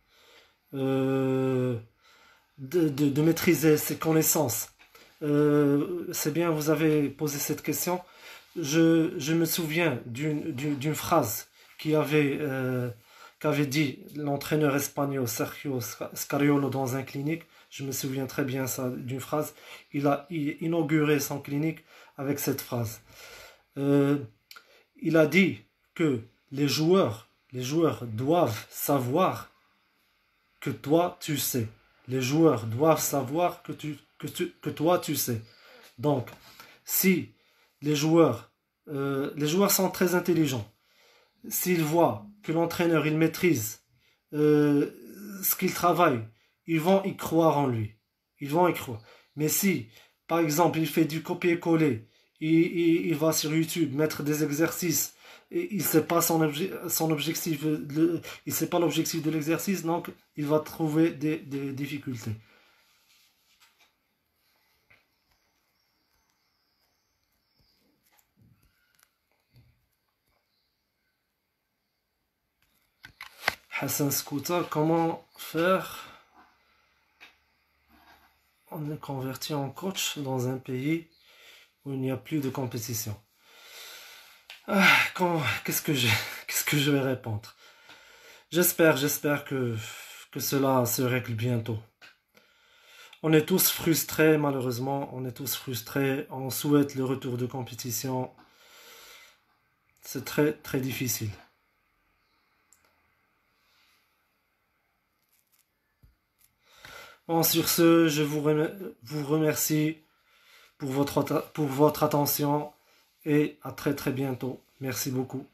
euh, de maîtriser ses connaissances. C'est bien, vous avez posé cette question. Je me souviens d'une phrase qui qu'avait dit l'entraîneur espagnol Sergio Scariolo dans un clinique. Je me souviens très bien ça, d'une phrase. Il a inauguré son clinique avec cette phrase. Euh, il a dit que les joueurs doivent savoir que toi tu sais. Les joueurs doivent savoir que toi tu sais. Donc, si les joueurs sont très intelligents, s'ils voient que l'entraîneur il maîtrise euh, ce qu'il travaille, ils vont y croire en lui. Ils vont y croire. Mais si, par exemple, il fait du copier-coller, il va sur YouTube mettre des exercices, et il ne sait pas son objectif, il sait pas l'objectif de l'exercice, donc il va trouver des difficultés. Hassan Skouta, comment faire? On est converti en coach dans un pays où il n'y a plus de compétition. Qu'est-ce que je vais répondre? J'espère que cela se règle bientôt. On est tous frustrés, malheureusement, on est tous frustrés, on souhaite le retour de compétition. C'est très très difficile. Bon, sur ce, vous remercie pour votre attention et à très très bientôt. Merci beaucoup.